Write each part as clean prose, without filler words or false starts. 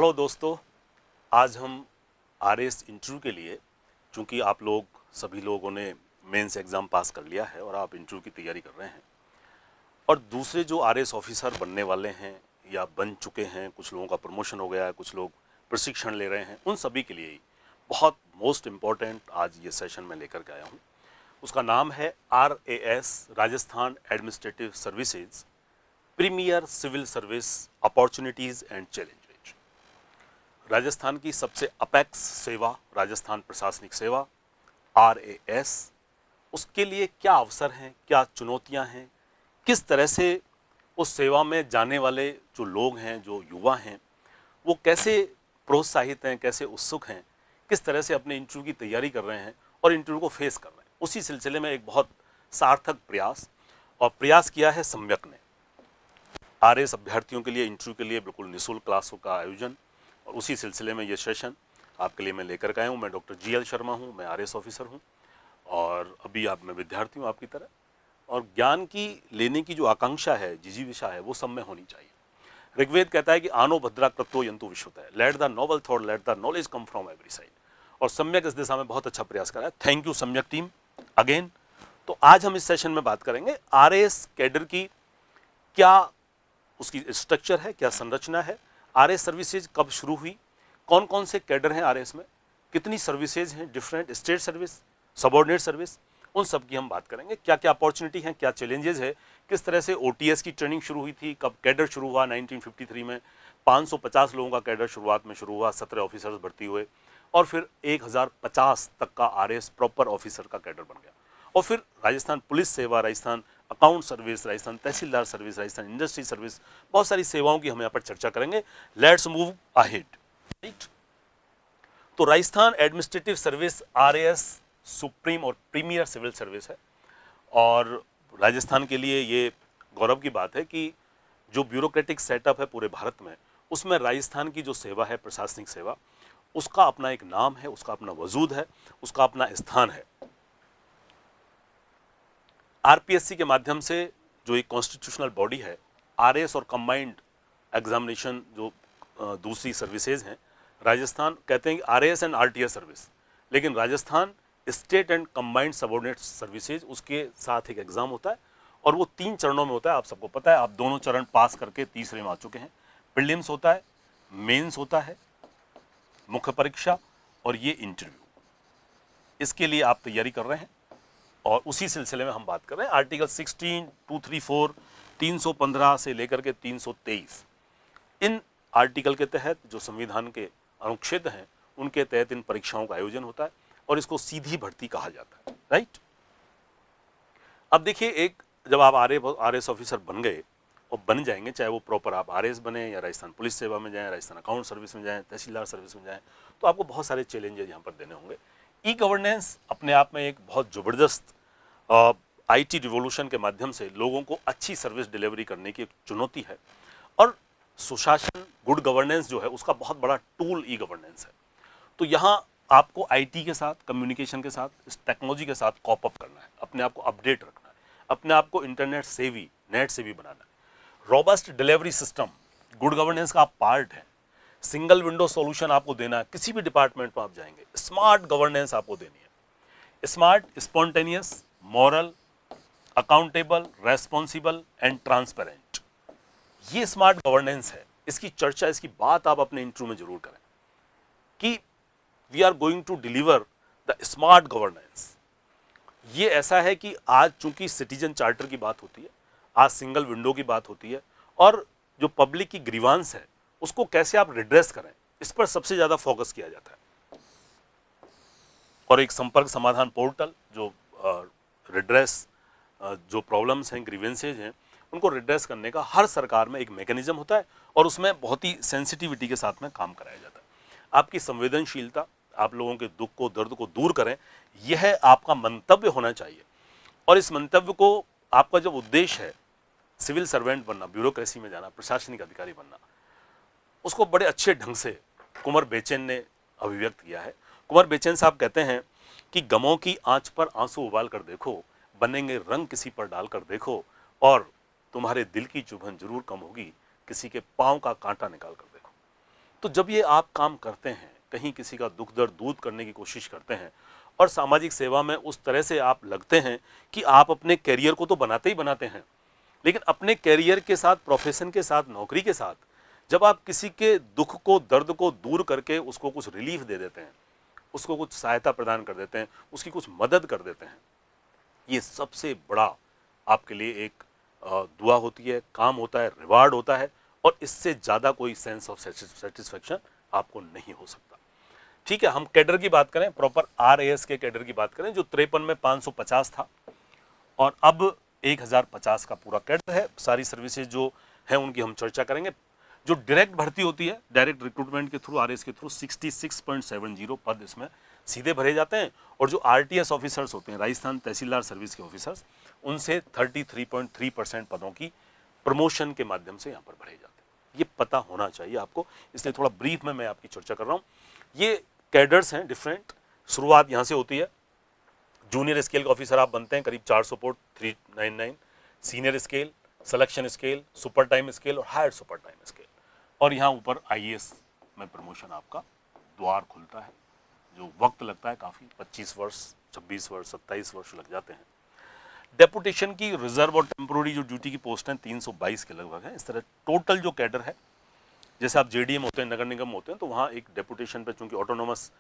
Hello दोस्तों, आज हम आरएस इंटरव्यू के लिए, चूंकि आप लोग सभी लोगों ने मेंस एग्ज़ाम पास कर लिया है और आप इंटरव्यू की तैयारी कर रहे हैं और दूसरे जो आरएस ऑफिसर बनने वाले हैं या बन चुके हैं, कुछ लोगों का प्रमोशन हो गया है, कुछ लोग प्रशिक्षण ले रहे हैं, उन सभी के लिए ही बहुत मोस्ट इम्पॉर्टेंट आज ये सेशन मैं लेकर के आया हूँ। उसका नाम है RAS, Rajasthan administrative services premier civil service opportunities and challenges. Rajasthan की सबसे अपेक्स सेवा राजस्थान प्रशासनिक सेवा RAS, उसके लिए क्या अवसर हैं, क्या चुनौतियां हैं, किस तरह से उस सेवा में जाने वाले जो लोग हैं, जो युवा हैं, वो कैसे प्रोत्साहित हैं, कैसे उत्सुक हैं, किस तरह से अपने इंटरव्यू की तैयारी कर रहे हैं और इंटरव्यू को फेस कर रहे हैं। उसी सिलसिले में एक बहुत सार्थक प्रयास किया है सम्यक ने। RAS अभ्यर्थियों के लिए इंटरव्यू के लिए बिल्कुल निःशुल्क क्लासों का आयोजन, और उसी सिलसिले में ये सेशन आपके लिए मैं लेकर के आया हूँ। मैं डॉक्टर GL शर्मा हूँ, मैं RAS ऑफिसर हूँ और अभी मैं विद्यार्थी हूँ आपकी तरह, और ज्ञान की लेने की जो आकांक्षा है, जिजीविषा है, वो सब में होनी चाहिए। ऋग्वेद कहता है कि आनो भद्रा कृतो यंतु विश्वतः, let the noble thought, let the knowledge come from every side. और सम्यक इस दिशा में बहुत अच्छा प्रयास करा है। थैंक यू सम्यक टीम अगेन। तो आज हम इस सेशन में बात करेंगे RAS कैडर की, क्या उसकी स्ट्रक्चर है, क्या संरचना है, RAS सर्विसेज कब शुरू हुई, कौन कौन से कैडर हैं RAS में, कितनी सर्विसेज हैं, different state service, subordinate service, उन सब की हम बात करेंगे। क्या क्या अपॉर्चुनिटी हैं, क्या चैलेंजेस है, किस तरह से OTS की ट्रेनिंग शुरू हुई थी, कब कैडर शुरू हुआ 1953 में, 550 लोगों का कैडर शुरुआत में शुरू हुआ, 17 ऑफिसर्स भर्ती हुए और फिर 1050 तक का RAS प्रॉपर ऑफिसर का कैडर बन गया। और फिर राजस्थान पुलिस सेवा, Rajasthan account service, Rajasthan Tehsildar service, Rajasthan industry service, बहुत सारी सेवाओं की हम यहाँ पर चर्चा करेंगे। Let's move ahead, right. तो Rajasthan administrative service RAS supreme और प्रीमियर सिविल सर्विस है, और राजस्थान के लिए ये गौरव की बात है कि जो ब्यूरोक्रेटिक सेटअप है पूरे भारत में, उसमें राजस्थान की जो सेवा है, प्रशासनिक सेवा, उसका अपना एक नाम है, उसका अपना वजूद है, उसका अपना स्थान है। RPSC के माध्यम से जो एक कॉन्स्टिट्यूशनल बॉडी है, RAS और कंबाइंड एग्जामिनेशन जो दूसरी सर्विसेज हैं, राजस्थान कहते हैं कि RAS एंड RTS सर्विस, लेकिन Rajasthan state and combined subordinate services, उसके साथ एक एग्जाम होता है और वो 3 चरणों में होता है। आप सबको पता है, आप दोनों चरण पास करके तीसरे में आ चुके हैं। प्रीलिम्स होता है, मेंस होता है, मुख्य परीक्षा और ये इंटरव्यू। इसके लिए आप तैयारी कर रहे हैं और उसी सिलसिले में हम बात कर रहे हैं। आर्टिकल 16, 234, 315 से लेकर के 323, इन आर्टिकल के तहत जो संविधान के अनुच्छेद हैं, उनके तहत इन परीक्षाओं का आयोजन होता है और इसको सीधी भर्ती कहा जाता है, राइट। अब देखिए, एक जब आप RAS ऑफिसर बन गए और बन जाएंगे, चाहे वो प्रॉपर आप RAS बने या राजस्थान पुलिस सेवा में जाएं, राजस्थान अकाउंट सर्विस में जाएं, तहसीलदार सर्विस में जाएं, तो आपको बहुत सारे चैलेंजेस यहाँ पर देने होंगे। गवर्नेंस अपने आप में एक बहुत ज़बरदस्त IT रिवोल्यूशन के माध्यम से लोगों को अच्छी सर्विस डिलीवरी करने की एक चुनौती है, और सुशासन, गुड गवर्नेंस जो है, उसका बहुत बड़ा टूल गवर्नेंस है। तो यहाँ आपको IT के साथ, कम्युनिकेशन के साथ, इस टेक्नोलॉजी के साथ कॉप अप करना है, अपने आप को अपडेट रखना है, अपने आप को इंटरनेट सेवी, नेट सेवी बनाना है। Robust delivery system good governance का आप पार्ट है। सिंगल विंडो सॉल्यूशन आपको देना है, किसी भी डिपार्टमेंट में आप जाएंगे। स्मार्ट गवर्नेंस आपको देनी है, smart, spontaneous, moral, accountable, responsible and transparent. ये स्मार्ट गवर्नेंस है। इसकी चर्चा, इसकी बात आप अपने इंटरव्यू में जरूर करें कि we are going to deliver the smart governance. ये ऐसा है कि आज चूंकि सिटीजन चार्टर की बात होती है, आज सिंगल विंडो की बात होती है, और जो पब्लिक की ग्रीवांस है उसको कैसे आप रिड्रेस करें, इस पर सबसे ज्यादा फोकस किया जाता है। और एक संपर्क समाधान पोर्टल, जो रिड्रेस, जो प्रॉब्लम्स हैं, ग्रीवेंसेज हैं, उनको रिड्रेस करने का हर सरकार में एक मैकेनिज्म होता है, और उसमें बहुत ही सेंसिटिविटी के साथ में काम कराया जाता है। आपकी संवेदनशीलता, आप लोगों के दुख को, दर्द को दूर करें, यह आपका मंतव्य होना चाहिए। और इस मंतव्य को, आपका जब उद्देश्य है सिविल सर्वेंट बनना, ब्यूरोक्रेसी में जाना, प्रशासनिक अधिकारी बनना, उसको बड़े अच्छे ढंग से कुंवर बेचैन ने अभिव्यक्त किया है। कुंवर बेचैन साहब कहते हैं कि गमों की आंच पर आंसू उबाल कर देखो, बनेंगे रंग किसी पर डाल कर देखो, और तुम्हारे दिल की चुभन जरूर कम होगी, किसी के पांव का कांटा निकाल कर देखो। तो जब ये आप काम करते हैं, कहीं किसी का दुख दर्द दूर करने की कोशिश करते हैं और सामाजिक सेवा में उस तरह से आप लगते हैं कि आप अपने करियर को तो बनाते ही बनाते हैं, लेकिन अपने करियर के साथ, प्रोफेशन के साथ, नौकरी के साथ जब आप किसी के दुख को, दर्द को दूर करके उसको कुछ रिलीफ दे देते हैं, उसको कुछ सहायता प्रदान कर देते हैं, उसकी कुछ मदद कर देते हैं, ये सबसे बड़ा आपके लिए एक दुआ होती है, काम होता है, रिवार्ड होता है, और इससे ज़्यादा कोई सेंस ऑफ सेटिस्फेक्शन आपको नहीं हो सकता। ठीक है, हम कैडर की बात करें, प्रॉपर RAS के कैडर की बात करें, जो 53 में 550 था और अब 1050 का पूरा कैडर है। सारी सर्विसेज जो हैं उनकी हम चर्चा करेंगे। जो डायरेक्ट भर्ती होती है, डायरेक्ट रिक्रूटमेंट के थ्रू, RAS के थ्रू 66.70 पद इसमें सीधे भरे जाते हैं, और जो RTS ऑफिसर्स होते हैं, राजस्थान तहसीलदार सर्विस के ऑफिसर्स, उनसे 33.3% पदों की प्रमोशन के माध्यम से यहाँ पर भरे जाते हैं। ये पता होना चाहिए आपको, इसलिए थोड़ा ब्रीफ में मैं आपकी चर्चा कर रहा हूँ। ये कैडर्स हैं डिफरेंट। शुरुआत यहाँ से होती है, जूनियर स्केल ऑफिसर आप बनते हैं, करीब 400 post 399, senior scale, selection scale, super time scale और हायर सुपर टाइम स्केल, और यहाँ ऊपर IAS में प्रमोशन आपका द्वार खुलता है, जो वक्त लगता है काफ़ी, 25 वर्ष, 26 वर्ष, 27 वर्ष लग जाते हैं। डेपुटेशन की रिजर्व और टेम्पोररी जो ड्यूटी की पोस्ट हैं 322 के लगभग है। इस तरह टोटल जो कैडर है, जैसे आप JDM होते हैं, नगर निगम होते हैं, तो वहाँ एक डेपुटेशन पे, चूंकि ऑटोनोमस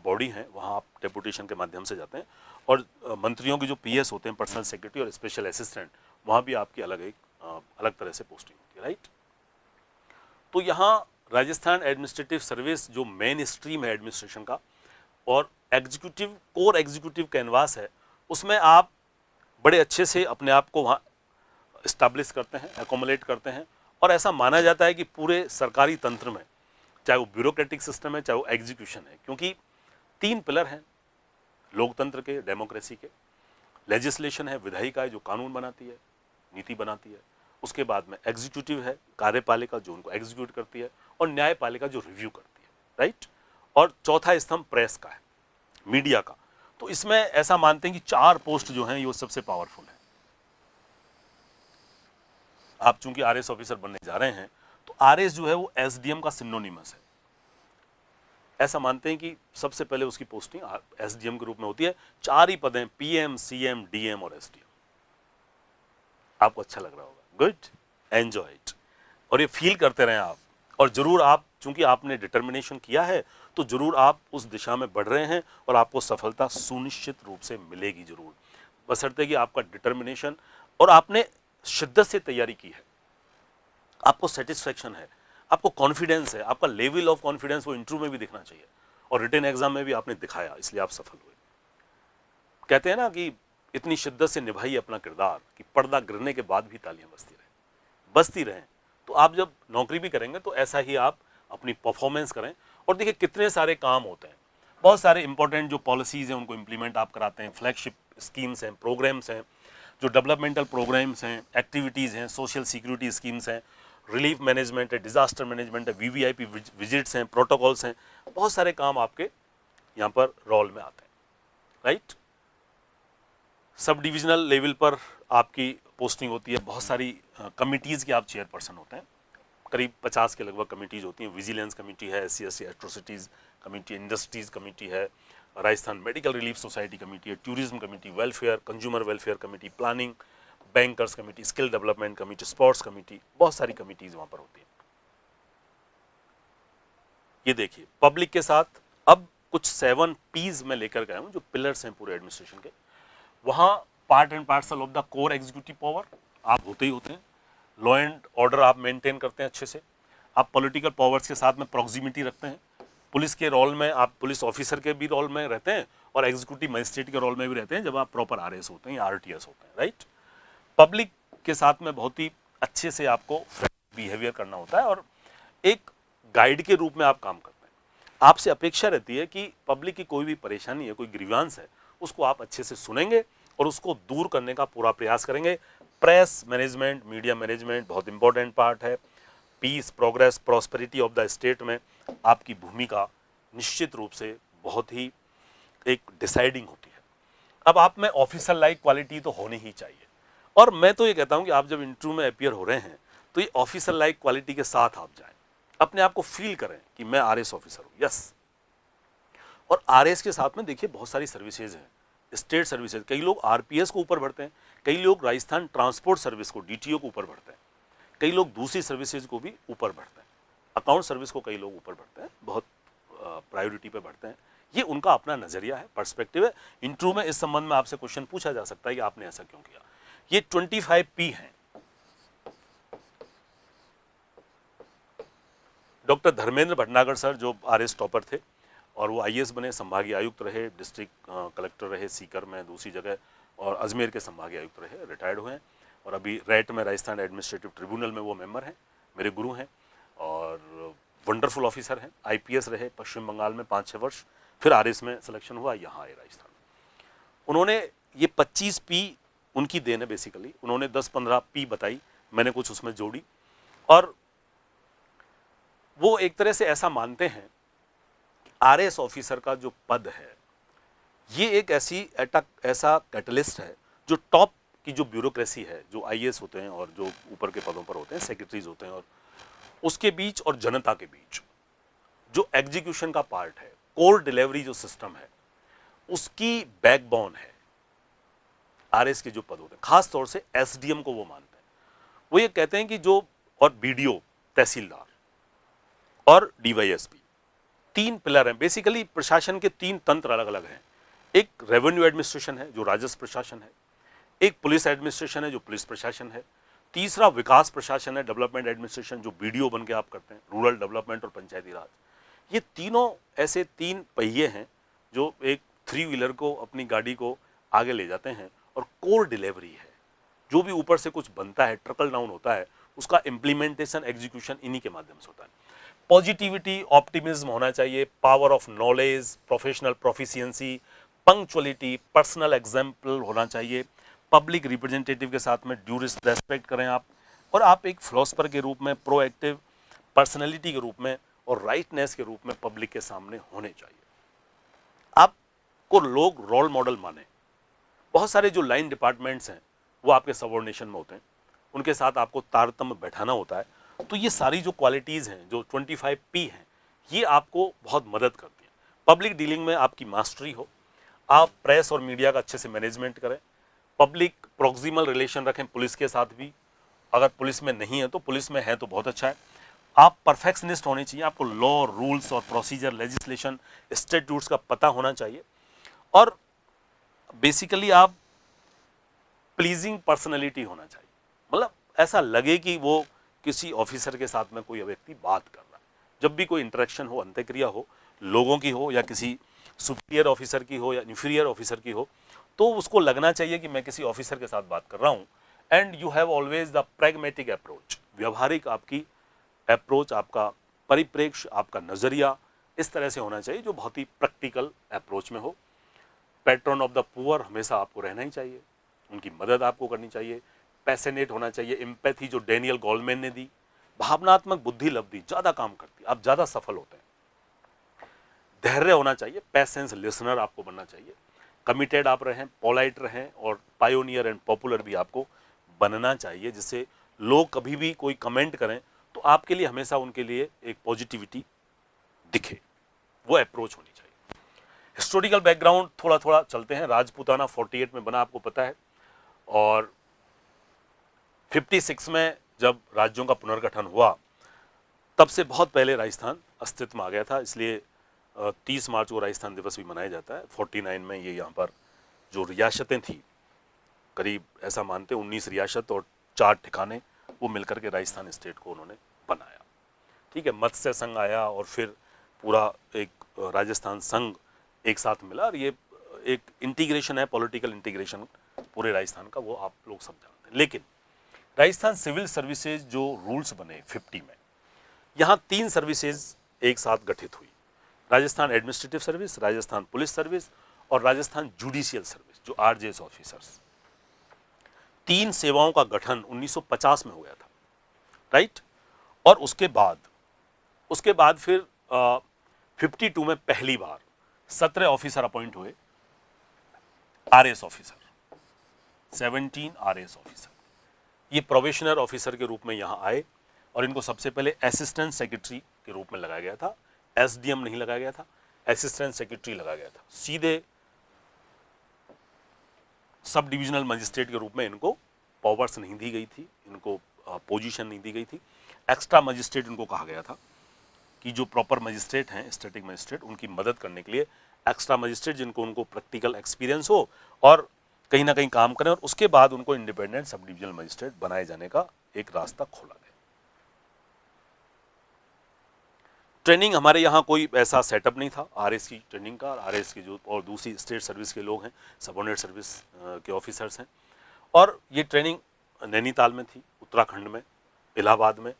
बॉडी है, वहाँ आप डेपुटेशन के माध्यम से जाते हैं, और मंत्रियों की जो PS होते हैं, पर्सनल सेक्रेटरी और स्पेशल असिस्टेंट, वहाँ भी आपकी अलग तरह से पोस्टिंग होती है, राइट। तो यहाँ राजस्थान एडमिनिस्ट्रेटिव सर्विस जो मेन स्ट्रीम है एडमिनिस्ट्रेशन का, और एग्जीक्यूटिव, कोर एग्जीक्यूटिव कैनवास है, उसमें आप बड़े अच्छे से अपने आप को वहाँ इस्टेब्लिश करते हैं, एकोमोलेट करते हैं, और ऐसा माना जाता है कि पूरे सरकारी तंत्र में, चाहे वो ब्यूरोक्रेटिक सिस्टम है, चाहे वो एग्जीक्यूशन है, क्योंकि 3 पिलर हैं लोकतंत्र के, डेमोक्रेसी के। लेजिस्लेशन है, विधायिका है जो कानून बनाती है, नीति बनाती है, उसके बाद में एग्जीक्यूटिव है, कार्यपालिका जो उनको एग्जीक्यूट करती है, और न्यायपालिका जो रिव्यू करती है, राइट। और चौथा स्तंभ प्रेस का है, मीडिया का। तो इसमें ऐसा मानते हैं कि 4 पोस्ट जो हैं ये सबसे पावरफुल है। आप चूंकि RAS ऑफिसर बनने जा रहे हैं, तो RAS जो है वो SDM का सिनोनिमस है। ऐसा मानते हैं कि सबसे पहले उसकी पोस्टिंग SDM के रूप में होती है। 4 ही पद हैं, PM, CM, DM और SDM। आपको अच्छा लग रहा होगा, गुड, एंजॉय इट, और ये फील करते रहें आप। और जरूर आप, चूंकि आपने डिटर्मिनेशन किया है, तो जरूर आप उस दिशा में बढ़ रहे हैं, और आपको सफलता सुनिश्चित रूप से मिलेगी जरूर, बशर्ते कि आपका डिटर्मिनेशन और आपने शिद्दत से तैयारी की है, आपको सेटिस्फेक्शन है, आपको कॉन्फिडेंस है, आपका लेवल ऑफ कॉन्फिडेंस वो इंटरव्यू में भी दिखना चाहिए, और रिटन एग्जाम में भी आपने दिखाया, इसलिए आप सफल हुए। कहते हैं ना कि इतनी शिद्दत से निभाइए अपना किरदार कि पर्दा गिरने के बाद भी तालियां बजती रहें। तो आप जब नौकरी भी करेंगे तो ऐसा ही आप अपनी परफॉर्मेंस करें। और देखिए कितने सारे काम होते हैं, बहुत सारे इंपॉर्टेंट जो पॉलिसीज़ हैं उनको इम्प्लीमेंट आप कराते हैं, फ्लैगशिप स्कीम्स हैं, प्रोग्राम्स हैं, जो डेवलपमेंटल प्रोग्राम्स हैं, एक्टिविटीज़ हैं, सोशल सिक्योरिटी स्कीम्स हैं, रिलीफ मैनेजमेंट है, डिजास्टर मैनेजमेंट है, VVIP विजिट्स हैं, प्रोटोकॉल्स हैं, बहुत सारे काम आपके यहाँ पर रोल में आते हैं, राइट। सब डिविजनल लेवल पर आपकी पोस्टिंग होती है, बहुत सारी कमिटीज़ के आप चेयरपर्सन होते हैं, करीब 50 के लगभग कमिटीज़ होती हैं। विजिलेंस कमेटी है, SC/SC atrocities committee, industries committee है, Rajasthan medical relief society committee है, tourism committee, welfare, consumer welfare committee, planning, bankers committee, skill development committee, sports committee, बहुत सारी कमेटीज़ वहाँ पर होती हैं। ये देखिए पब्लिक के साथ अब कुछ 7 P's में लेकर गया हूँ, जो पिलर्स हैं पूरे एडमिनिस्ट्रेशन के। वहाँ part and parcel of the core executive power आप होते ही होते हैं, लॉ एंड ऑर्डर आप मेंटेन करते हैं अच्छे से, आप पॉलिटिकल पावर्स के साथ में प्रॉक्सिमिटी रखते हैं, पुलिस के रोल में आप पुलिस ऑफिसर के भी रोल में रहते हैं और एग्जीक्यूटिव मजिस्ट्रेट के रोल में भी रहते हैं जब आप प्रॉपर RAS होते हैं या RTS होते हैं, राइट। पब्लिक के साथ में बहुत ही अच्छे से आपको बिहेवियर करना होता है और एक गाइड के रूप में आप काम करते हैं। आपसे अपेक्षा रहती है कि पब्लिक की कोई भी परेशानी है, कोई ग्रीवांस है, उसको आप अच्छे से सुनेंगे और उसको दूर करने का पूरा प्रयास करेंगे। प्रेस मैनेजमेंट, मीडिया मैनेजमेंट बहुत इंपॉर्टेंट पार्ट है। Peace, progress, prosperity of the state में आपकी भूमिका निश्चित रूप से बहुत ही एक डिसाइडिंग होती है। अब आप में ऑफिसर लाइक क्वालिटी तो होनी ही चाहिए, और मैं तो ये कहता हूँ कि आप जब इंटरव्यू में अपीयर हो रहे हैं तो ये ऑफिसर लाइक क्वालिटी के साथ आप जाएं। अपने आप को फील करें कि मैं आरएएस ऑफिसर हूं, यस। और आरएएस के साथ में देखिए बहुत सारी सर्विसेज हैं, स्टेट सर्विसेज, कई लोग आरपीएस को ऊपर बढ़ते हैं, कई लोग राजस्थान ट्रांसपोर्ट सर्विस को, डीटीओ को ऊपर बढ़ते हैं, कई लोग दूसरी सर्विसेज को भी ऊपर बढ़ते हैं, अकाउंट सर्विस को कई लोग ऊपर बढ़ते हैं, बहुत प्रायोरिटी पे बढ़ते हैं। ये उनका अपना नजरिया है, पर्सपेक्टिव है। इंटरव्यू में इस संबंध में आपसे क्वेश्चन पूछा जा सकता है कि आपने ऐसा क्यों किया। ये 25P हैं। डॉक्टर धर्मेंद्र भटनागर सर जो आरएएस टॉपर थे और वो आईएएस बने, संभागीय आयुक्त रहे, डिस्ट्रिक्ट कलेक्टर रहे सीकर में दूसरी जगह, और अजमेर के संभागीय आयुक्त रहे, रिटायर्ड हुए हैं और अभी रैट में राजस्थान एडमिनिस्ट्रेटिव ट्रिब्यूनल में वो मेंबर हैं, मेरे गुरु हैं और वंडरफुल ऑफिसर हैं। आईपीएस रहे पश्चिम बंगाल में 5-6 वर्ष, फिर आरएएस में सिलेक्शन हुआ, यहाँ आए राजस्थान। उन्होंने ये 25P उनकी देन है बेसिकली। उन्होंने 10-15P बताई, मैंने कुछ उसमें जोड़ी, और वो एक तरह से ऐसा मानते हैं कि आरएएस ऑफिसर का जो पद है ये एक ऐसा कैटलिस्ट है जो टॉप की जो ब्यूरोक्रेसी है, जो आईएएस होते हैं और जो ऊपर के पदों पर होते हैं, सेक्रेटरीज होते हैं, और उसके बीच और जनता के बीच जो एग्जीक्यूशन का पार्ट है, कोर डिलीवरी जो सिस्टम है, उसकी बैकबोन है आरएएस के जो पद होते हैं। खास तौर से एसडीएम को वो मानते हैं। वो ये कहते हैं कि जो, और बीडीओ, तहसीलदार और डीवाईएसपी, 3 पिलर हैं बेसिकली। प्रशासन के 3 तंत्र अलग अलग हैं। एक रेवेन्यू एडमिनिस्ट्रेशन है जो राजस्व प्रशासन है, एक पुलिस एडमिनिस्ट्रेशन है जो पुलिस प्रशासन है, तीसरा विकास प्रशासन है, डेवलपमेंट एडमिनिस्ट्रेशन, जो बीडीओ बन के आप करते हैं, रूरल डेवलपमेंट और पंचायती राज। ये तीनों ऐसे 3 पहिए हैं जो एक 3 व्हीलर को, अपनी गाड़ी को आगे ले जाते हैं, और कोर डिलीवरी है, जो भी ऊपर से कुछ बनता है, ट्रिकल डाउन होता है, उसका इम्प्लीमेंटेशन, एग्जीक्यूशन इन्हीं के माध्यम से होता है। पॉजिटिविटी, ऑप्टिमिज्म होना चाहिए, power of knowledge, professional proficiency, punctuality, personal example होना चाहिए, पब्लिक रिप्रेजेंटेटिव के साथ में ड्यू रेस्पेक्ट करें आप, और आप एक फिलोसफर के रूप में, प्रोएक्टिव पर्सनैलिटी के रूप में और राइटनेस के रूप में पब्लिक के सामने होने चाहिए। आपको लोग रोल मॉडल माने। बहुत सारे जो लाइन डिपार्टमेंट्स हैं वो आपके सबऑर्डिनेशन में होते हैं, उनके साथ आपको तारतम्य बैठाना होता है। तो ये सारी जो क्वालिटीज़ हैं, जो 25P हैं, ये आपको बहुत मदद करती हैं। पब्लिक डीलिंग में आपकी मास्टरी हो, आप प्रेस और मीडिया का अच्छे से मैनेजमेंट करें, पब्लिक प्रॉक्सिमल रिलेशन रखें पुलिस के साथ भी, अगर पुलिस में नहीं है तो, पुलिस में है तो बहुत अच्छा है। आप परफेक्शनिस्ट होने चाहिए, आपको लॉ, रूल्स और प्रोसीजर, लेजिस्लेशन, स्टैट्यूट्स का पता होना चाहिए, और बेसिकली आप प्लीजिंग पर्सनैलिटी होना चाहिए। मतलब ऐसा लगे कि वो किसी ऑफिसर के साथ में कोई व्यक्ति बात कर रहा है। जब भी कोई इंटरेक्शन हो, अंत्यक्रिया हो, लोगों की हो या किसी सुपीरियर ऑफिसर की हो या इन्फीरियर ऑफिसर की हो, तो उसको लगना चाहिए कि मैं किसी ऑफिसर के साथ बात कर रहा हूँ। And you have always the pragmatic approach, व्यवहारिक आपकी अप्रोच, आपका परिप्रेक्ष्य, आपका नज़रिया इस तरह से होना चाहिए जो बहुत ही प्रैक्टिकल अप्रोच में हो। पैट्रन ऑफ द पुअर हमेशा आपको रहना ही चाहिए, उनकी मदद आपको करनी चाहिए। पैशनेट होना चाहिए, एम्पैथी जो डेनियल गोलमैन ने दी, भावनात्मक बुद्धि लब्धि ज़्यादा काम करती है, आप ज़्यादा सफल होते हैं। धैर्य होना चाहिए, पेशेंस लिसनर आपको बनना चाहिए। कमिटेड आप रहें, पोलाइट रहें, और पायोनियर एंड पॉपुलर भी आपको बनना चाहिए, जिससे लोग कभी भी कोई कमेंट करें तो आपके लिए हमेशा उनके लिए एक पॉजिटिविटी दिखे, वो अप्रोच होनी चाहिए। हिस्टोरिकल बैकग्राउंड थोड़ा थोड़ा चलते हैं। राजपूताना 48 में बना, आपको पता है, और 56 में जब राज्यों का पुनर्गठन हुआ तब से बहुत पहले राजस्थान अस्तित्व में आ गया था, इसलिए 30 मार्च को राजस्थान दिवस भी मनाया जाता है। 49 में ये यहाँ पर जो रियासतें थी, करीब ऐसा मानते 19 रियासत और 4 ठिकाने, वो मिलकर के राजस्थान स्टेट को उन्होंने बनाया। ठीक है, मत्स्य संघ आया और फिर पूरा एक राजस्थान संघ एक साथ मिला, और ये एक इंटीग्रेशन है, पॉलिटिकल इंटीग्रेशन पूरे राजस्थान का, वो आप लोग सब जानते हैं। लेकिन राजस्थान सिविल सर्विसेज जो रूल्स बने 50 में, यहाँ 3 सर्विसेज एक साथ गठित हुई, Rajasthan administrative service, Rajasthan police service और राजस्थान जुडिशियल सर्विस, जो आरजेएस ऑफिसर्स। 3 सेवाओं का गठन 1950 में हो गया था, राइट। और उसके बाद फिर 52 में पहली बार 17 ऑफिसर अपॉइंट हुए, आरएएस ऑफिसर, 17 आरएएस ऑफिसर। ये प्रोबेशनर ऑफिसर के रूप में यहाँ आए और इनको सबसे पहले असिस्टेंट सेक्रेटरी के रूप में लगाया गया था, एसडीएम नहीं लगाया गया था, असिस्टेंट सेक्रेटरी लगाया गया था। सीधे सब डिविजनल मजिस्ट्रेट के रूप में इनको पावर्स नहीं दी गई थी, इनको पोजीशन नहीं दी गई थी। एक्स्ट्रा मजिस्ट्रेट इनको कहा गया था कि जो प्रॉपर मजिस्ट्रेट हैं, स्टैटिक मजिस्ट्रेट, उनकी मदद करने के लिए एक्स्ट्रा मजिस्ट्रेट जिनको उनको प्रैक्टिकल एक्सपीरियंस हो और कहीं ना कहीं काम करें, और उसके बाद उनको इंडिपेंडेंट सब डिविजनल मजिस्ट्रेट बनाए जाने का एक रास्ता खोला गया। ट्रेनिंग हमारे यहाँ कोई ऐसा सेटअप नहीं था आरएस की ट्रेनिंग का। आरएस के जो और दूसरी स्टेट सर्विस के लोग हैं, सबऑर्डिनेट सर्विस के ऑफिसर्स हैं, और ये ट्रेनिंग नैनीताल में थी, उत्तराखंड में, इलाहाबाद में,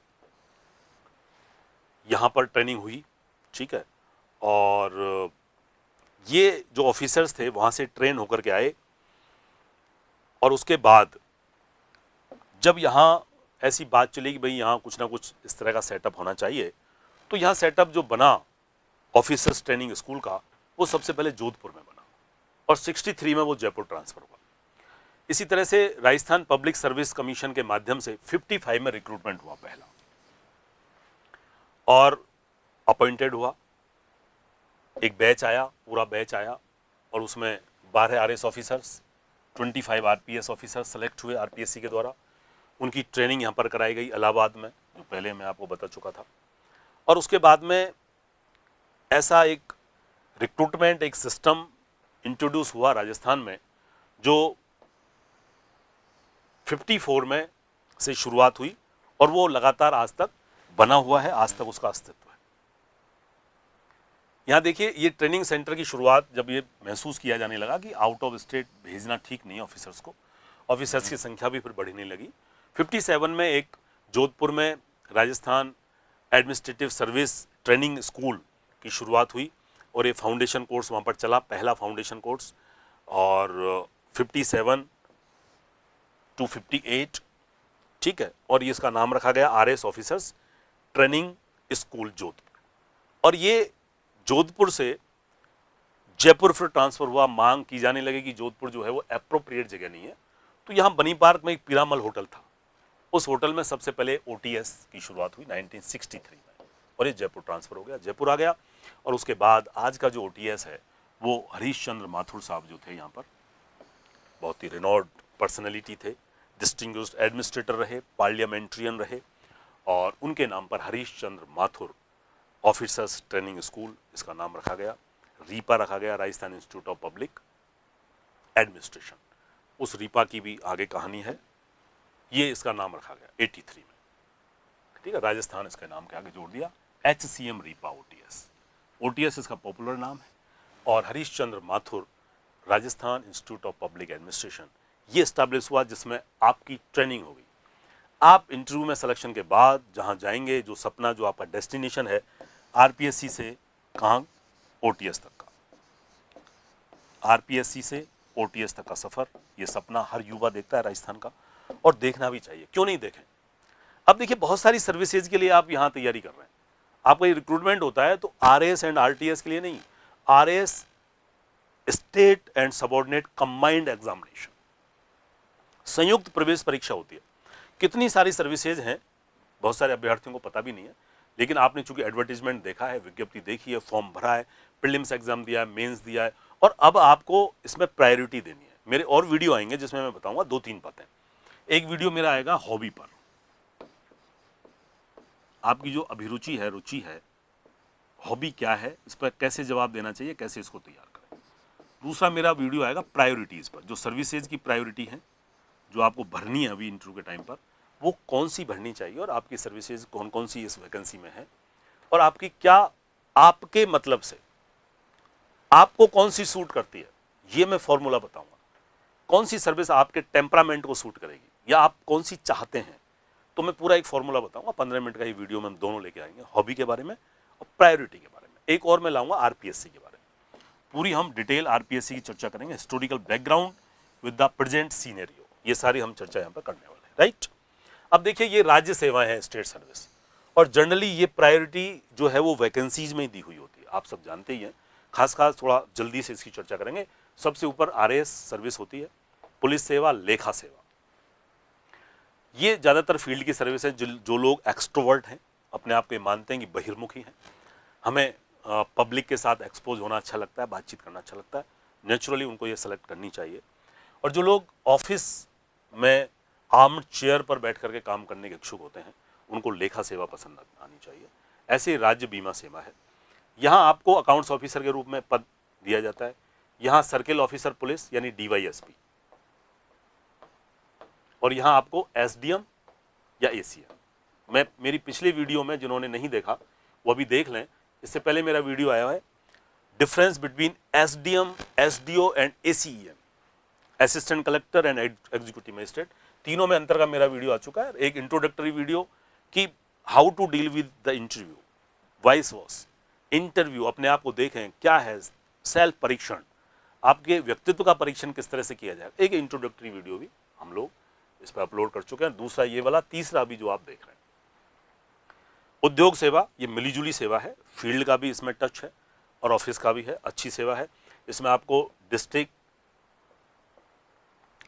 यहाँ पर ट्रेनिंग हुई, ठीक है। और ये जो ऑफिसर्स थे वहाँ से ट्रेन होकर के आए, और उसके बाद जब यहाँ ऐसी बात चली कि भाई यहाँ कुछ ना कुछ इस तरह का सेटअप होना चाहिए, तो यहाँ सेटअप जो बना ऑफिसर्स ट्रेनिंग स्कूल का, वो सबसे पहले जोधपुर में बना, और 63 में वो जयपुर ट्रांसफर हुआ। इसी तरह से राजस्थान पब्लिक सर्विस कमीशन के माध्यम से 55 में रिक्रूटमेंट हुआ पहला, और अपॉइंटेड हुआ, एक बैच आया, पूरा बैच आया, और उसमें 12 RS officers, 25 RPS officers select हुए आरपीएससी के द्वारा। उनकी ट्रेनिंग यहाँ पर कराई गई इलाहाबाद में, जो पहले मैं आपको बता चुका था। और उसके बाद में ऐसा एक रिक्रूटमेंट, एक सिस्टम इंट्रोड्यूस हुआ राजस्थान में, जो 54 में से शुरुआत हुई, और वो लगातार आज तक बना हुआ है, आज तक उसका अस्तित्व है। यहाँ देखिए, ये ट्रेनिंग सेंटर की शुरुआत जब ये महसूस किया जाने लगा कि आउट ऑफ स्टेट भेजना ठीक नहीं है ऑफिसर्स को, ऑफिसर्स की संख्या भी फिर बढ़ने लगी। 57 में एक जोधपुर में Rajasthan administrative service training school की शुरुआत हुई, और ये फाउंडेशन कोर्स वहाँ पर चला, पहला फाउंडेशन कोर्स। और 57 to 58, ठीक है, और ये इसका नाम रखा गया RS officers training school Jodhpur. और ये जोधपुर से जयपुर फिर ट्रांसफर हुआ। मांग की जाने लगी कि जोधपुर जो है वो एप्रोप्रिएट जगह नहीं है, तो यहाँ बनी पार्क में एक पीरामल होटल था, उस होटल में सबसे पहले ओटीएस की शुरुआत हुई 1963 में, और ये जयपुर ट्रांसफर हो गया, जयपुर आ गया। और उसके बाद आज का जो ओटीएस है वो हरीश चंद्र माथुर साहब जो थे यहाँ पर, बहुत ही रिनॉर्ड पर्सनैलिटी थे, डिस्टिंग्विश्ड एडमिनिस्ट्रेटर रहे, पार्लियामेंट्रियन रहे, और उनके नाम पर Harish Chandra Mathur officers training school इसका नाम रखा गया। रीपा रखा गया, Rajasthan institute of public administration. उस रीपा की भी आगे कहानी है, ये इसका नाम रखा गया 83 में, ठीक है, राजस्थान इसके नाम के आगे जोड़ दिया, HCM रीपा ओटीएस। ओटीएस इसका पॉपुलर नाम है। और Harish Chandra Mathur Rajasthan institute of public administration ये एस्टैब्लिश हुआ, जिसमें आपकी ट्रेनिंग होगी। आप इंटरव्यू में सिलेक्शन के बाद जहां जाएंगे, जो सपना, जो आपका डेस्टिनेशन है, आरपीएससी से कहाँ, ओटीएस तक का, आरपीएससी से ओटीएस तक का सफर, ये सपना हर युवा देखता है राजस्थान का, और देखना भी चाहिए, क्यों नहीं देखें। अब देखिए, बहुत सारी सर्विसेज के लिए आप यहाँ तैयारी कर रहे हैं, आपका ये रिक्रूटमेंट होता है, तो आरएस एंड आरटीएस के लिए नहीं, RS state and subordinate combined examination, संयुक्त प्रवेश परीक्षा होती है। कितनी सारी सर्विसेज हैं, बहुत सारे अभ्यर्थियों को पता भी नहीं है, लेकिन आपने चूंकि एडवर्टीजमेंट देखा है, विज्ञप्ति देखी है, फॉर्म भरा है, प्रीलिम्स एग्जाम दिया है, मेंस दिया है, और अब आपको इसमें प्रायोरिटी देनी है। मेरे और वीडियो आएंगे जिसमें मैं बताऊंगा 2-3 बातें। एक वीडियो मेरा आएगा हॉबी पर, आपकी जो अभिरुचि है, रुचि है, हॉबी क्या है, इस पर कैसे जवाब देना चाहिए, कैसे इसको तैयार करें। दूसरा मेरा वीडियो आएगा प्रायोरिटीज़ पर, जो सर्विसेज की प्रायोरिटी है, जो आपको भरनी है अभी इंटरव्यू के टाइम पर, वो कौन सी भरनी चाहिए, और आपकी सर्विसेज कौन कौन सी इस वैकेंसी में है, और आपकी क्या, आपके मतलब से आपको कौन सी सूट करती है, ये मैं फॉर्मूला बताऊंगा। कौन सी सर्विस आपके टेम्परामेंट को सूट करेगी, या आप कौन सी चाहते हैं, तो मैं पूरा एक फॉर्मूला बताऊंगा। 15 मिनट का ये वीडियो में हम दोनों लेके आएंगे, हॉबी के बारे में और प्रायोरिटी के बारे में। एक और मैं लाऊंगा आरपीएससी के बारे में, पूरी हम डिटेल आरपीएससी की चर्चा करेंगे, historical background with the present scenario, ये सारी हम चर्चा यहाँ पर करने वाले हैं, राइट। अब देखिए, ये राज्य सेवाएं हैं, स्टेट सर्विस, और जनरली ये प्रायोरिटी जो है वो वैकेंसीज में दी हुई होती है, आप सब जानते ही हैं। खास थोड़ा जल्दी से इसकी चर्चा करेंगे। सबसे ऊपर आरएएस सर्विस होती है, पुलिस सेवा, लेखा सेवा, ये ज़्यादातर फील्ड की सर्विस है जो लोग एक्सट्रोवर्ट हैं, अपने आप को मानते हैं कि बहिर्मुखी हैं, हमें पब्लिक के साथ एक्सपोज होना अच्छा लगता है, बातचीत करना अच्छा लगता है, नेचुरली उनको ये सेलेक्ट करनी चाहिए। और जो लोग ऑफिस में आर्म चेयर पर बैठ करके काम करने के इच्छुक होते हैं, उनको लेखा सेवा पसंद आनी चाहिए। ऐसे राज्य बीमा सेवा है, यहाँ आपको अकाउंट्स ऑफिसर के रूप में पद दिया जाता है। यहाँ सर्किल ऑफिसर पुलिस यानी DYSP, और यहाँ आपको SDM या ACM। मैं मेरी पिछली वीडियो में जिन्होंने नहीं देखा वो अभी देख लें, इससे पहले मेरा वीडियो आया है difference between SDM, SDO and ACEM, assistant collector and executive magistrate, तीनों में अंतर का मेरा वीडियो आ चुका है। एक इंट्रोडक्टरी वीडियो कि how to deal with the interview, voice vos interview, अपने आप को देखें क्या है, सेल्फ परीक्षण, आपके व्यक्तित्व का परीक्षण किस तरह से किया जाए, एक इंट्रोडक्टरी वीडियो भी हम लोग इस पर अपलोड कर चुके हैं। दूसरा ये वाला, तीसरा अभी जो आप देख रहे हैं उद्योग सेवा, ये मिलीजुली सेवा है, फील्ड का भी इसमें टच है और ऑफिस का भी है, अच्छी सेवा है। इसमें आपको डिस्ट्रिक्ट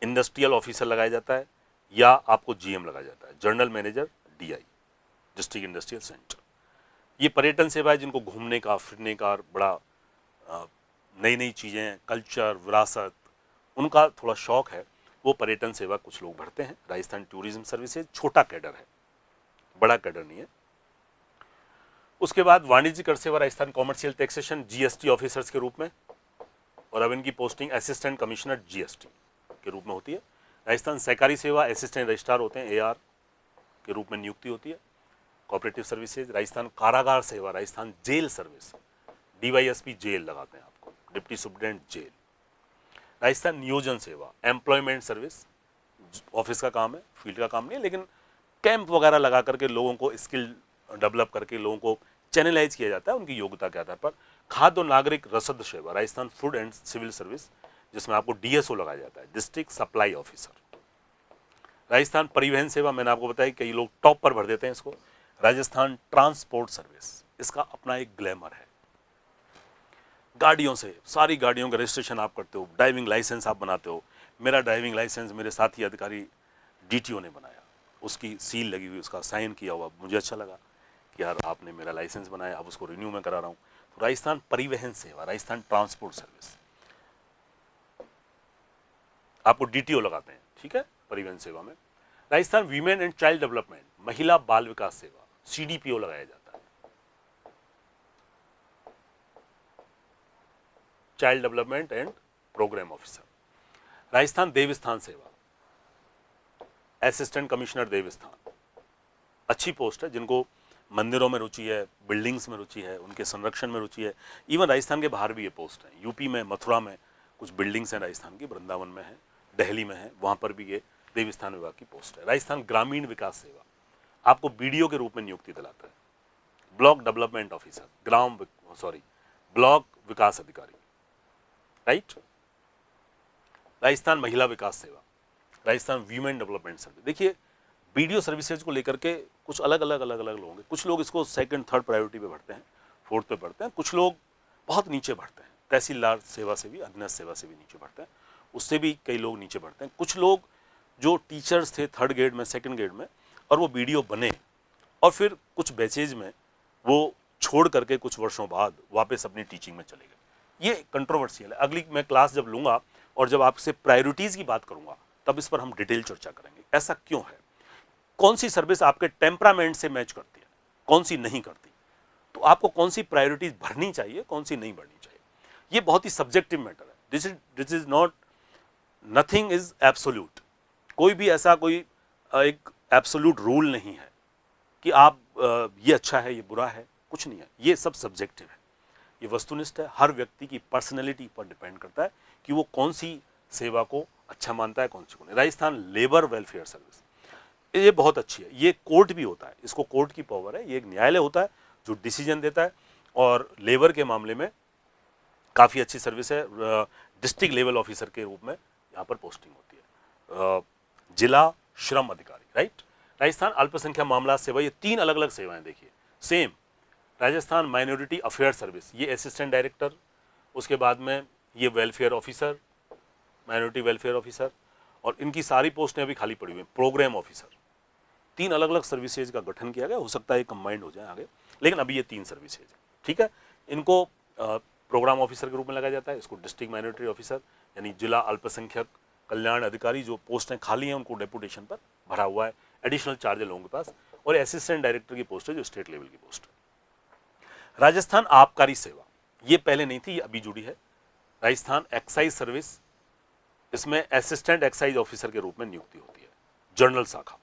इंडस्ट्रियल ऑफिसर लगाया जाता है या आपको GM लगाया जाता है, general manager DI, district industrial centre. ये पर्यटन सेवा है, जिनको घूमने का, फिरने का बड़ा नई नई चीज़ें, कल्चर, विरासत, उनका थोड़ा शौक है, वो पर्यटन सेवा कुछ लोग भरते हैं। राजस्थान टूरिज्म सर्विसेज छोटा कैडर है, बड़ा कैडर नहीं है। उसके बाद वाणिज्य कर सेवा Rajasthan commercial taxation GST officers के रूप में, और अब इनकी पोस्टिंग असिस्टेंट कमिश्नर GST के रूप में होती है। राजस्थान सहकारी सेवा असिस्टेंट रजिस्ट्रार होते हैं, AR के रूप में नियुक्ति होती है। कोऑपरेटिव सर्विसेज राजस्थान कारागार सेवा, Rajasthan jail service, DYSP jail लगाते हैं आपको, डिप्टी सुप्रिटेंडेंट जेल। राजस्थान नियोजन सेवा एम्प्लॉयमेंट सर्विस, ऑफिस का काम है, फील्ड का काम नहीं है, लेकिन कैंप वगैरह लगा करके लोगों को स्किल डेवलप करके लोगों को चैनलाइज किया जाता है उनकी योग्यता के आधार पर। खाद्य और नागरिक रसद सेवा Rajasthan food and civil service, जिसमें आपको DSO लगाया जाता है, डिस्ट्रिक्ट सप्लाई ऑफिसर। राजस्थान परिवहन सेवा, मैंने आपको बताया कई लोग टॉप पर भर देते हैं इसको। राजस्थान ट्रांसपोर्ट सर्विस, इसका अपना एक ग्लैमर है, गाड़ियों से, सारी गाड़ियों का रजिस्ट्रेशन आप करते हो, ड्राइविंग लाइसेंस आप बनाते हो। मेरा ड्राइविंग लाइसेंस मेरे साथी अधिकारी DTO ने बनाया, उसकी सील लगी हुई, उसका साइन किया हुआ, मुझे अच्छा लगा कि यार आपने मेरा लाइसेंस बनाया, अब उसको रिन्यू में करा रहा हूँ। तो राजस्थान परिवहन सेवा, राजस्थान ट्रांसपोर्ट सर्विस, आपको DTO लगाते हैं, ठीक है, परिवहन सेवा में। Rajasthan women and child development, महिला बाल विकास सेवा, CDPO लगाया जाता है, child development and programme officer. Rajasthan देवस्थान सेवा, असिस्टेंट कमिश्नर देवस्थान, अच्छी पोस्ट है, जिनको मंदिरों में रुचि है, बिल्डिंग्स में रुचि है, उनके संरक्षण में रुचि है। इवन राजस्थान के बाहर भी ये पोस्ट है, यूपी में, मथुरा में कुछ बिल्डिंग्स हैं राजस्थान की, वृंदावन में है, दिल्ली में है, वहाँ पर भी ये देवस्थान विभाग की पोस्ट है। राजस्थान ग्रामीण विकास सेवा, आपको BDO के रूप में नियुक्ति दिलाता है। ब्लॉक डेवलपमेंट ऑफिसर, ब्लॉक विकास अधिकारी, राइट। राजस्थान महिला विकास सेवा, राजस्थान वीमेन डेवलपमेंट सर्विस। देखिए BDO सर्विसेज को लेकर के कुछ अलग अलग लोग हैं, कुछ लोग इसको सेकंड थर्ड प्रायोरिटी पे भरते हैं, फोर्थ पे भरते हैं, कुछ लोग बहुत नीचे भरते हैं, तहसीलदार सेवा से भी, अधीनस्थ सेवा से भी नीचे भरते हैं, उससे भी कई लोग नीचे भरते हैं। कुछ लोग जो टीचर्स थे थर्ड ग्रेड में, सेकंड ग्रेड में, और वो BDO बने और फिर कुछ बैचेज में वो छोड़ करके कुछ वर्षों बाद वापस अपनी टीचिंग में चले गए। ये कंट्रोवर्शियल है, अगली मैं क्लास जब लूँगा और जब आपसे प्रायोरिटीज़ की बात करूँगा तब इस पर हम डिटेल चर्चा करेंगे, ऐसा क्यों है, कौन सी सर्विस आपके टेम्परामेंट से मैच करती है, कौन सी नहीं करती, तो आपको कौन सी प्रायोरिटीज भरनी चाहिए, कौन सी नहीं भरनी चाहिए। ये बहुत ही सब्जेक्टिव मैटर है, this is not, nothing is absolute, कोई भी ऐसा कोई एक एब्सोल्यूट रूल नहीं है कि आप ये अच्छा है, ये बुरा है, कुछ नहीं है, ये सब सब्जेक्टिव है, ये वस्तुनिष्ठ है, हर व्यक्ति की पर्सनैलिटी पर डिपेंड करता है कि वो कौन सी सेवा को अच्छा मानता है, कौन सी को नहीं। राजस्थान लेबर वेलफेयर सर्विस, ये बहुत अच्छी है, ये कोर्ट भी होता है, इसको कोर्ट की पावर है, ये एक न्यायालय होता है जो डिसीजन देता है, और लेबर के मामले में काफ़ी अच्छी सर्विस है। डिस्ट्रिक्ट लेवल ऑफिसर के रूप में यहाँ पर पोस्टिंग होती है, जिला श्रम अधिकारी, राइट। राजस्थान अल्पसंख्यक मामला सेवा, ये 3 अलग अलग सेवाएं देखिए, same. Rajasthan minority affair service, ये असिस्टेंट डायरेक्टर, उसके बाद में ये welfare officer, minority welfare officer, और इनकी सारी पोस्टें अभी खाली पड़ी हुई हैं। प्रोग्राम ऑफिसर, 3 अलग अलग सर्विसेज का गठन किया गया, हो सकता है कंबाइंड हो जाए आगे, लेकिन अभी ये 3 सर्विसेज है। ठीक है, इनको प्रोग्राम ऑफिसर के रूप में लगाया जाता है, इसको डिस्ट्रिक्ट माइनॉरिटी ऑफिसर यानी जिला अल्पसंख्यक कल्याण अधिकारी, जो पोस्टें खाली हैं उनको डेपुटेशन पर भरा हुआ है, एडिशनल चार्ज है लोगों के पास, और असिस्टेंट डायरेक्टर की पोस्ट है जो स्टेट लेवल की पोस्ट है। राजस्थान आबकारी सेवा, ये पहले नहीं थी, ये अभी जुड़ी है। राजस्थान एक्साइज सर्विस, इसमें असिस्टेंट एक्साइज ऑफिसर के रूप में नियुक्ति होती है, जनरल शाखा,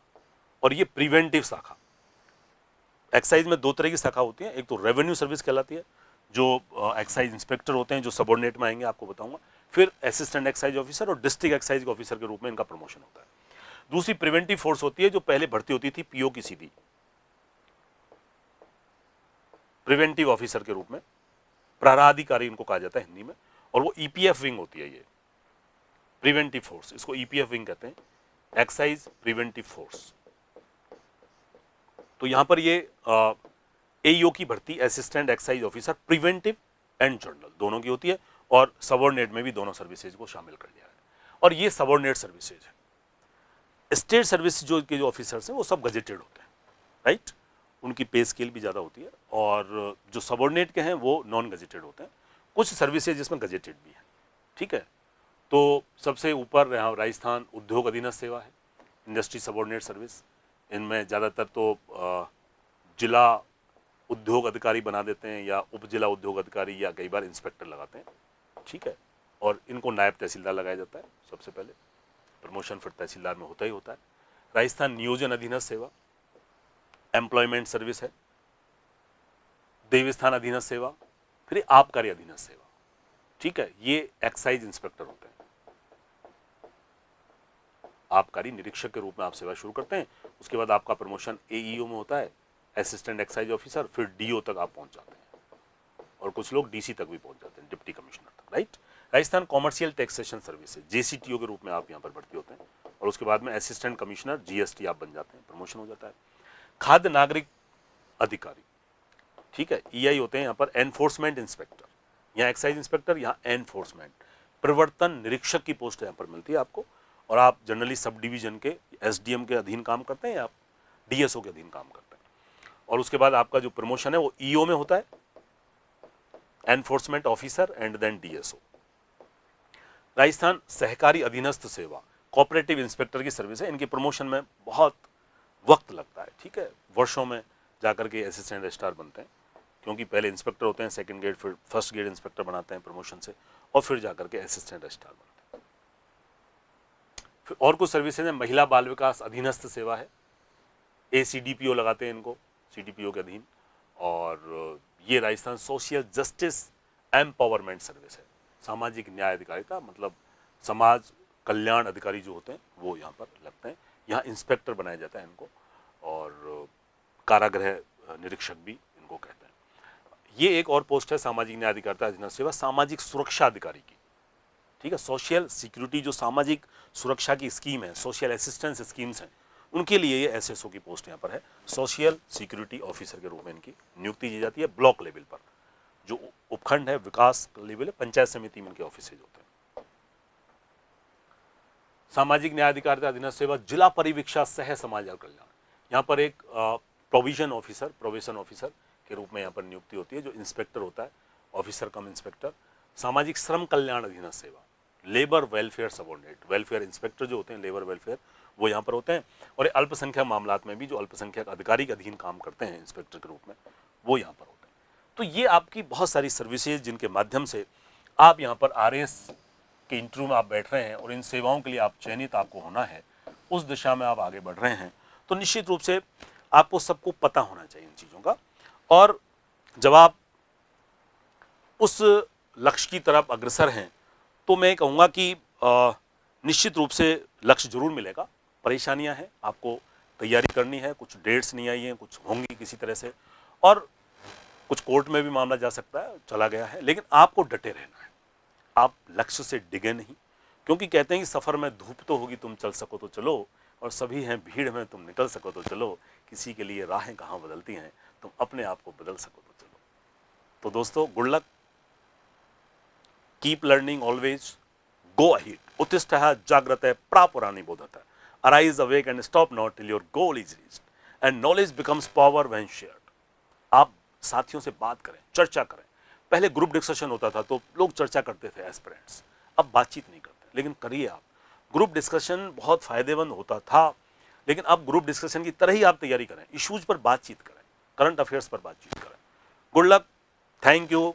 और ये प्रिवेंटिव शाखा। एक्साइज में 2 तरह की शाखा होती है, एक तो रेवेन्यू सर्विस कहलाती है, जो एक्साइज इंस्पेक्टर होते हैं, जो सबऑर्डिनेट में आएंगे आपको बताऊंगा, फिर असिस्टेंट एक्साइज ऑफिसर और डिस्ट्रिक्ट एक्साइज ऑफिसर के रूप में इनका प्रमोशन होता है। दूसरी प्रिवेंटिव फोर्स होती है, जो पहले भर्ती होती थी पीओ की सीधी, प्रिवेंटिव ऑफिसर के रूप में, प्रहराधिकारी इनको कहा जाता है हिंदी में, और वो ईपीएफ विंग होती है, ये प्रिवेंटिव फोर्स, इसको ईपीएफ विंग कहते हैं, एक्साइज प्रिवेंटिव फोर्स। तो यहां पर ये एईओ की भर्ती assistant excise officer preventive and general दोनों की होती है, और सबऑर्डिनेट में भी दोनों सर्विसेज को शामिल कर लिया है, और ये सबऑर्डिनेट सर्विसेज है। स्टेट सर्विस जो के जो ऑफिसर्स हैं वो सब गजेटेड होते हैं, राइट, उनकी पे स्केल भी ज़्यादा होती है, और जो सबऑर्डिनेट के हैं वो नॉन गजेटेड होते हैं। कुछ सर्विसेज जिसमें गजेटेड भी है। ठीक है, तो सबसे ऊपर यहाँ राजस्थान उद्योग अधीनस्थ सेवा है, इंडस्ट्री सबऑर्डिनेट सर्विस। इनमें ज़्यादातर तो जिला उद्योग अधिकारी बना देते हैं, या उप जिला उद्योग अधिकारी, या कई बार इंस्पेक्टर लगाते हैं। ठीक है, और इनको नायब तहसीलदार लगाया जाता है सबसे पहले, प्रमोशन फिर तहसीलदार में होता ही होता है। राजस्थान नियोजन अधीनस्थ सेवा एम्प्लॉयमेंट सर्विस है, देवस्थान अधीनस्थ सेवा, फिर आबकारी अधीनस्थ सेवा। ठीक है, ये एक्साइज इंस्पेक्टर होते हैं, आबकारी निरीक्षक के रूप में आप सेवा शुरू करते हैं, उसके बाद आपका प्रमोशन एईओ में होता है, असिस्टेंट एक्साइज ऑफिसर, फिर डीओ तक आप पहुंच जाते हैं, और कुछ लोग डीसी तक भी पहुंच जाते हैं, डिप्टी कमिश्नर तक, right. Rajasthan commercial taxation services JCTO के रूप में आप यहाँ पर भर्ती होते हैं, और उसके बाद में असिस्टेंट कमिश्नर जीएसटी आप बन जाते हैं, प्रमोशन हो जाता है। खाद्य नागरिक अधिकारी, ठीक है, ईआई होते हैं यहाँ पर एनफोर्समेंट इंस्पेक्टर, यहाँ एक्साइज इंस्पेक्टर, यहाँ एनफोर्समेंट, प्रवर्तन निरीक्षक की पोस्ट यहाँ पर मिलती है आपको, और आप जनरली सब डिवीजन के एसडीएम के अधीन काम करते हैं, या आप डीएसओ के अधीन काम करते हैं, और उसके बाद आपका जो प्रमोशन है वो ईओ में होता है, enforcement officer and then DSO. Rajasthan सहकारी अधीनस्थ सेवा कोऑपरेटिव इंस्पेक्टर की सर्विस है, इनके प्रमोशन में बहुत वक्त लगता है। ठीक है, वर्षों में जाकर के असिस्टेंट रजिस्ट्रार बनते हैं, क्योंकि पहले इंस्पेक्टर होते हैं, सेकंड ग्रेड, फिर फर्स्ट ग्रेड इंस्पेक्टर बनाते हैं प्रमोशन से, और फिर जाकर के असिस्टेंट रजिस्ट्रार बनते हैं। फिर और कुछ सर्विसेज हैं, महिला बाल विकास अधीनस्थ सेवा है, एसीडीपीओ लगाते हैं इनको, सीडीपीओ के अधीन, और ये Rajasthan social justice empowerment service है, सामाजिक न्याय अधिकारिता, मतलब समाज कल्याण अधिकारी जो होते हैं वो यहाँ पर लगते हैं। यहाँ इंस्पेक्टर बनाया जाता है इनको, और कारागृह निरीक्षक भी इनको कहते हैं। ये एक और पोस्ट है सामाजिक न्याय अधिकारिता अधीनस्थ सेवा सामाजिक सुरक्षा अधिकारी की। ठीक है, सोशल सिक्योरिटी जो सामाजिक सुरक्षा की स्कीम है, सोशल असिस्टेंस स्कीम्स हैं, उनके लिए ये एसएसओ की पोस्ट यहाँ पर है, सोशल सिक्योरिटी ऑफिसर के रूप में इनकी नियुक्ति की जाती है ब्लॉक लेवल पर। जो उपखंड है, विकास लेवल है, पंचायत समिति में इनके ऑफिस होते हैं। सामाजिक न्याय अधिकारिता अधीनस्थ सेवा जिला परिवीक्षा सह समाज कल्याण, यहाँ पर एक प्रोविजन ऑफिसर, प्रोबेशन ऑफिसर के रूप में यहाँ पर नियुक्ति होती है, जो इंस्पेक्टर होता है, ऑफिसर कम इंस्पेक्टर। सामाजिक श्रम कल्याण अधीनस्थ सेवा labour welfare subordinate, welfare inspector जो होते हैं लेबर वेलफेयर, वो यहाँ पर होते हैं, और अल्पसंख्यक मामलात में भी जो अल्पसंख्यक अधिकारी के अधीन काम करते हैं इंस्पेक्टर के रूप में, वो यहाँ पर होते हैं। तो ये आपकी बहुत सारी सर्विसेज जिनके माध्यम से आप यहाँ पर आरएएस के इंटरव्यू में आप बैठ रहे हैं, और इन सेवाओं के लिए आप चयनित आपको होना है, उस दिशा में आप आगे बढ़ रहे हैं, तो निश्चित रूप से आपको सबको पता होना चाहिए इन चीज़ों का। और जब आप उस लक्ष्य की तरफ अग्रसर हैं, तो मैं कहूँगा कि निश्चित रूप से लक्ष्य जरूर मिलेगा। परेशानियां हैं, आपको तैयारी करनी है, कुछ डेट्स नहीं आई हैं, कुछ होंगी किसी तरह से, और कुछ कोर्ट में भी मामला जा सकता है, चला गया है, लेकिन आपको डटे रहना है। आप लक्ष्य से डिगे नहीं, क्योंकि कहते हैं कि सफ़र में धूप तो होगी, तुम चल सको तो चलो, और सभी हैं भीड़ में, तुम निकल सको तो चलो, किसी के लिए राहें कहाँ बदलती हैं, तुम अपने आप को बदल सको तो चलो। तो दोस्तों, good luck, keep learning always, go ahead, उत्तिष्ठः जाग्रतः प्रापुराणि बोधतः। Arise, awake and stop not till your goal is reached. And knowledge becomes power when shared. आप साथियों से बात करें, चर्चा करें. पहले ग्रुप डिस्कशन होता था तो लोग चर्चा करते थे एस्पिरेंट्स, अब बातचीत नहीं करते. लेकिन करिए आप, ग्रुप डिस्कशन बहुत फायदेमंद होता था, लेकिन अब ग्रुप डिस्कशन की तरह ही आप तैयारी करें. इश्यूज पर बातचीत करें, करंट अफेयर्स पर बातचीत करें. Good luck, thank you.